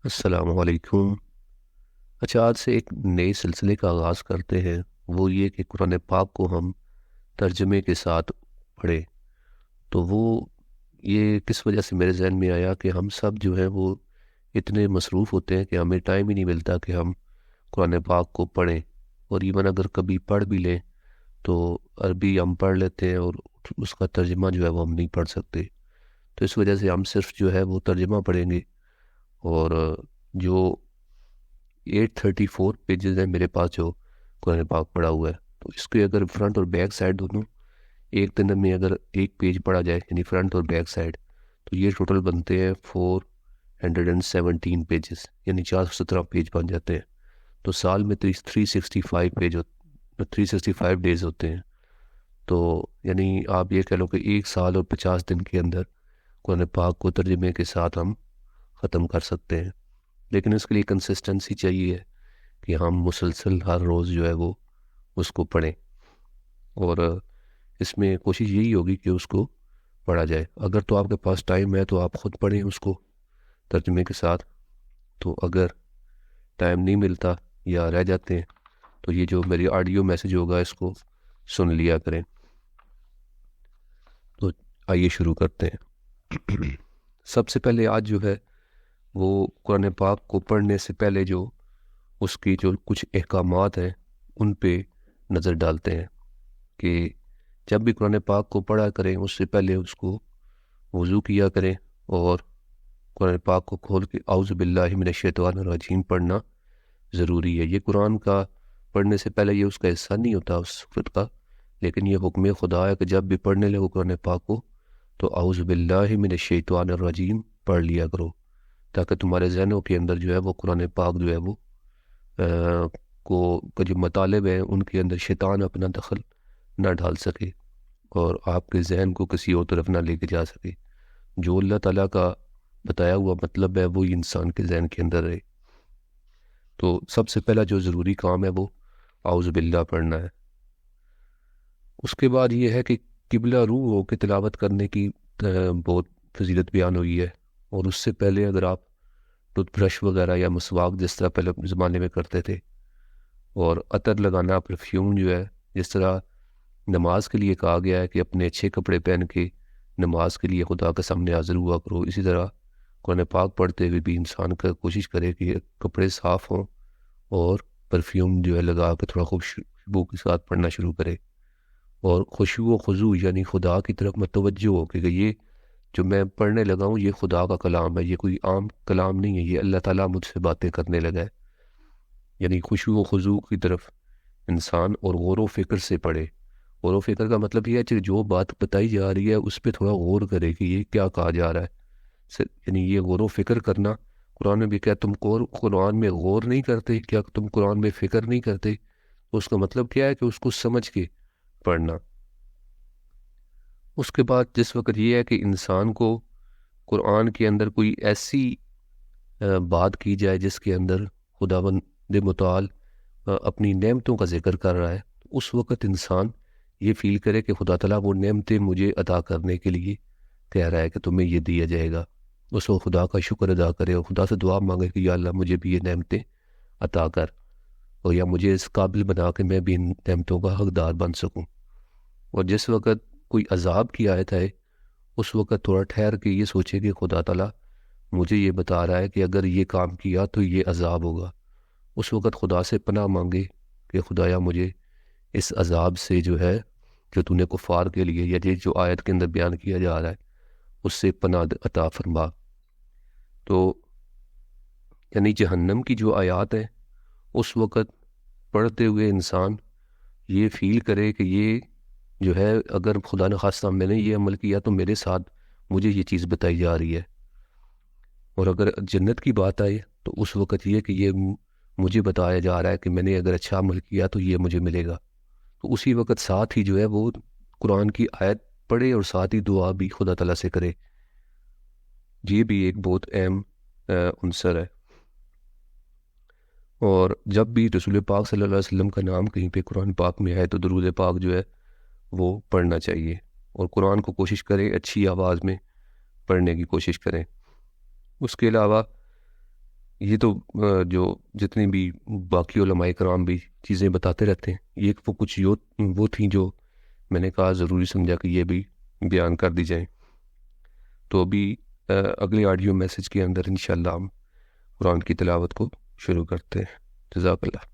السلام علیکم۔ اچھا، آج سے ایک نئے سلسلے کا آغاز کرتے ہیں، وہ یہ کہ قرآن پاک کو ہم ترجمے کے ساتھ پڑھیں۔ تو وہ یہ کس وجہ سے میرے ذہن میں آیا کہ ہم سب جو ہیں وہ اتنے مصروف ہوتے ہیں کہ ہمیں ٹائم ہی نہیں ملتا کہ ہم قرآن پاک کو پڑھیں، اور ایون اگر کبھی پڑھ بھی لیں تو عربی ہم پڑھ لیتے ہیں اور اس کا ترجمہ جو ہے وہ ہم نہیں پڑھ سکتے۔ تو اس وجہ سے ہم صرف جو ہے وہ ترجمہ پڑھیں گے، اور جو 834 پیجز ہیں میرے پاس جو قرآن پاک پڑھا ہوا ہے، تو اس کے اگر فرنٹ اور بیک سائڈ دونوں ایک دن میں اگر ایک پیج پڑھا جائے، یعنی فرنٹ اور بیک سائڈ، تو یہ ٹوٹل بنتے ہیں 417 پیجز، یعنی 417 پیج بن جاتے ہیں۔ تو سال میں 365 پیج 365 ڈیز ہوتے ہیں، تو یعنی آپ یہ کہہ لو کہ ایک سال اور 50 دن کے اندر قرآن پاک کو ترجمے کے ساتھ ہم ختم کر سکتے ہیں۔ لیکن اس کے لیے کنسسٹنسی چاہیے کہ ہم مسلسل ہر روز جو ہے وہ اس کو پڑھیں، اور اس میں کوشش یہی ہوگی کہ اس کو پڑھا جائے۔ اگر تو آپ کے پاس ٹائم ہے تو آپ خود پڑھیں اس کو ترجمے کے ساتھ، تو اگر ٹائم نہیں ملتا یا رہ جاتے ہیں تو یہ جو میری آڈیو میسیج ہوگا اس کو سن لیا کریں۔ تو آئیے شروع کرتے ہیں۔ سب سے پہلے آج جو ہے وہ قرآن پاک کو پڑھنے سے پہلے جو اس کی جو کچھ احکامات ہیں ان پہ نظر ڈالتے ہیں کہ جب بھی قرآن پاک کو پڑھا کریں اس سے پہلے اس کو وضو کیا کریں، اور قرآن پاک کو کھول کے اعوذ باللہ من الشیطان الرجیم پڑھنا ضروری ہے۔ یہ قرآن کا پڑھنے سے پہلے یہ اس کا حصہ نہیں ہوتا اس وقت کا، لیکن یہ حکم خدا ہے کہ جب بھی پڑھنے لگو قرآن پاک کو تو اعوذ باللہ من الشیطان الرجیم پڑھ لیا کرو، تاکہ تمہارے ذہنوں کے اندر جو ہے وہ قرآن پاک جو ہے وہ کا جو مطالب ہے ان کے اندر شیطان اپنا دخل نہ ڈال سکے اور آپ کے ذہن کو کسی اور طرف نہ لے کے جا سکے۔ جو اللہ تعالیٰ کا بتایا ہوا مطلب ہے وہی انسان کے ذہن کے اندر رہے۔ تو سب سے پہلا جو ضروری کام ہے وہ اعوذ باللہ پڑھنا ہے۔ اس کے بعد یہ ہے کہ قبلہ رو ہو کے تلاوت کرنے کی بہت فضیلت بیان ہوئی ہے، اور اس سے پہلے اگر آپ ٹوتھ برش وغیرہ یا مسواک جس طرح پہلے زمانے میں کرتے تھے، اور عطر لگانا، پرفیوم جو ہے، جس طرح نماز کے لیے کہا گیا ہے کہ اپنے اچھے کپڑے پہن کے نماز کے لیے خدا کے سامنے حاضر ہوا کرو، اسی طرح قرآن پاک پڑھتے ہوئے بھی انسان کا کوشش کرے کہ کپڑے صاف ہوں اور پرفیوم جو ہے لگا کے تھوڑا خوشبو کے ساتھ پڑھنا شروع کرے، اور خشوع و خضوع یعنی خدا کی طرف متوجہ ہو کہ یہ جو میں پڑھنے لگا ہوں یہ خدا کا کلام ہے، یہ کوئی عام کلام نہیں ہے، یہ اللہ تعالیٰ مجھ سے باتیں کرنے لگا ہے۔ یعنی خشوع و خضوع کی طرف انسان اور غور و فکر سے پڑھے۔ غور و فکر کا مطلب یہ ہے کہ جو بات بتائی جا رہی ہے اس پہ تھوڑا غور کرے کہ یہ کیا کہا جا رہا ہے، یعنی یہ غور و فکر کرنا۔ قرآن میں بھی کیا تم قرآن میں غور نہیں کرتے، کیا تم قرآن میں فکر نہیں کرتے؟ اس کا مطلب کیا ہے کہ اس کو سمجھ کے پڑھنا۔ اس کے بعد جس وقت یہ ہے کہ انسان کو قرآن کے اندر کوئی ایسی بات کی جائے جس کے اندر خداوند متعال اپنی نعمتوں کا ذکر کر رہا ہے، اس وقت انسان یہ فیل کرے کہ خدا تعالیٰ وہ نعمتیں مجھے عطا کرنے کے لیے کہہ رہا ہے کہ تمہیں یہ دیا جائے گا، اس وقت خدا کا شکر ادا کرے اور خدا سے دعا مانگے کہ یا اللہ مجھے بھی یہ نعمتیں عطا کر، اور یا مجھے اس قابل بنا کہ میں بھی ان نعمتوں کا حقدار بن سکوں۔ اور جس وقت کوئی عذاب کی آیت ہے اس وقت تھوڑا ٹھہر کے یہ سوچے کہ خدا تعالیٰ مجھے یہ بتا رہا ہے کہ اگر یہ کام کیا تو یہ عذاب ہوگا، اس وقت خدا سے پناہ مانگے کہ خدایا مجھے اس عذاب سے جو ہے جو تو نے کفار کے لیے یا جو آیت کے اندر بیان کیا جا رہا ہے اس سے پناہ عطا فرما۔ تو یعنی جہنم کی جو آیات ہیں اس وقت پڑھتے ہوئے انسان یہ فیل کرے کہ یہ جو ہے اگر خدا نخواستہ میں نے یہ عمل کیا تو میرے ساتھ مجھے یہ چیز بتائی جا رہی ہے، اور اگر جنت کی بات آئے تو اس وقت یہ کہ یہ مجھے بتایا جا رہا ہے کہ میں نے اگر اچھا عمل کیا تو یہ مجھے ملے گا، تو اسی وقت ساتھ ہی جو ہے وہ قرآن کی آیت پڑھے اور ساتھ ہی دعا بھی خدا تعالیٰ سے کرے۔ یہ بھی ایک بہت اہم عنصر ہے۔ اور جب بھی رسول پاک صلی اللہ علیہ وسلم کا نام کہیں پہ قرآن پاک میں ہے تو درود پاک جو ہے وہ پڑھنا چاہیے، اور قرآن کو کوشش کریں اچھی آواز میں پڑھنے کی کوشش کریں۔ اس کے علاوہ یہ تو جو جتنی بھی باقی علماء کرام بھی چیزیں بتاتے رہتے ہیں، یہ وہ کچھ وہ تھیں جو میں نے کہا ضروری سمجھا کہ یہ بھی بیان کر دی جائیں. تو ابھی اگلے آڈیو میسج کے اندر انشاءاللہ ہم قرآن کی تلاوت کو شروع کرتے ہیں. جزاک اللہ.